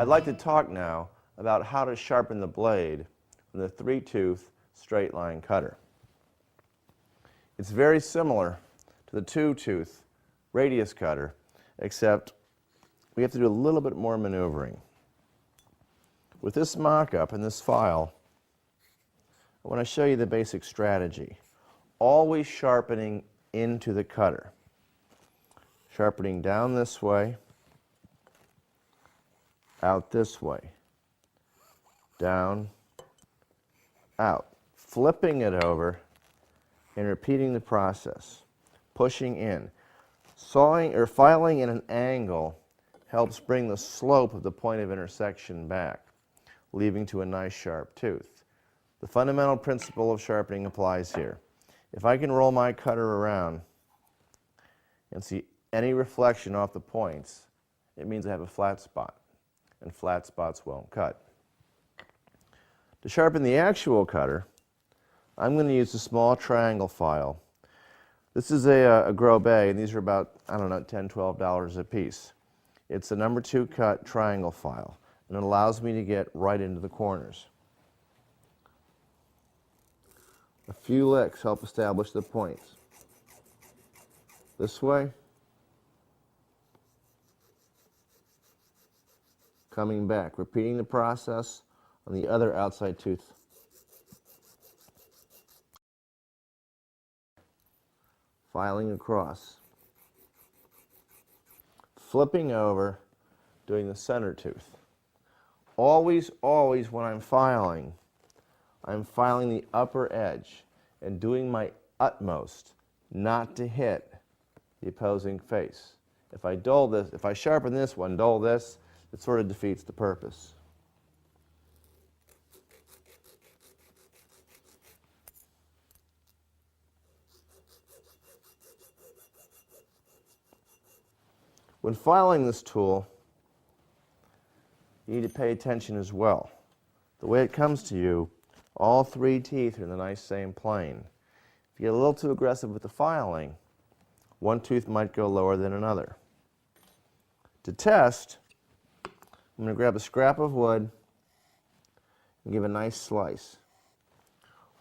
I'd like to talk now about how to sharpen the blade with a 3-tooth straight line cutter. It's very similar to the 2-tooth radius cutter, except we have to do a little bit more maneuvering. With this mock-up and this file, I want to show you the basic strategy. Always sharpening into the cutter. Sharpening down this way, out this way, down, out. Flipping it over and repeating the process. Pushing in. Sawing or filing in an angle helps bring the slope of the point of intersection back, leading to a nice sharp tooth. The fundamental principle of sharpening applies here. If I can roll my cutter around and see any reflection off the points, it means I have a flat spot, and flat spots won't cut. To sharpen the actual cutter, I'm going to use a small triangle file. This is a Gros Bay, and these are about, I don't know, $10, $12 a piece. It's a number 2 cut triangle file, and it allows me to get right into the corners. A few licks help establish the points. This way, coming back, repeating the process on the other outside tooth. Filing across. Flipping over, doing the center tooth. Always, always when I'm filing the upper edge and doing my utmost not to hit the opposing face. If I dull this, if I sharpen this one, dull this, it sort of defeats the purpose. When filing this tool, you need to pay attention as well. The way it comes to you, all 3 teeth are in the nice same plane. If you get a little too aggressive with the filing, one tooth might go lower than another. To test, I'm going to grab a scrap of wood and give a nice slice.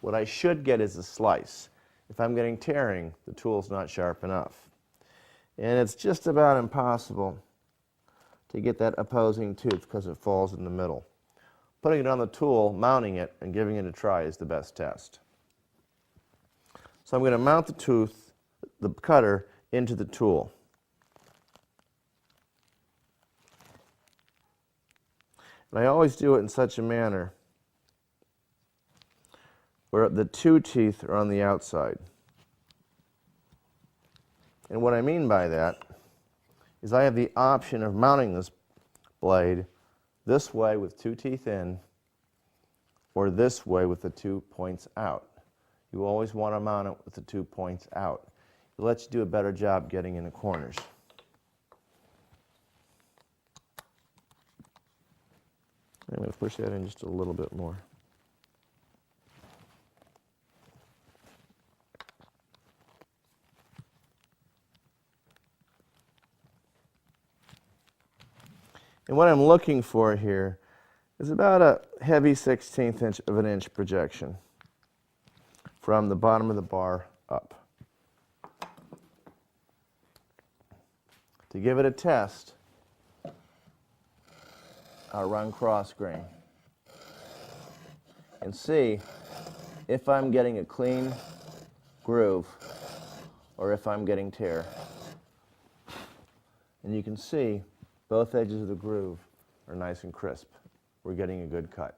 What I should get is a slice. If I'm getting tearing, the tool's not sharp enough. And it's just about impossible to get that opposing tooth because it falls in the middle. Putting it on the tool, mounting it, and giving it a try is the best test. So I'm going to mount the cutter, into the tool. And I always do it in such a manner where the 2 teeth are on the outside. And what I mean by that is I have the option of mounting this blade this way with 2 teeth in, or this way with the 2 points out. You always want to mount it with the 2 points out. It lets you do a better job getting in the corners. I'm going to push that in just a little bit more. And what I'm looking for here is about a heavy 1/16 inch of an inch projection from the bottom of the bar up. To give it a test, I'll run cross grain and see if I'm getting a clean groove or if I'm getting tear. And you can see both edges of the groove are nice and crisp. We're getting a good cut.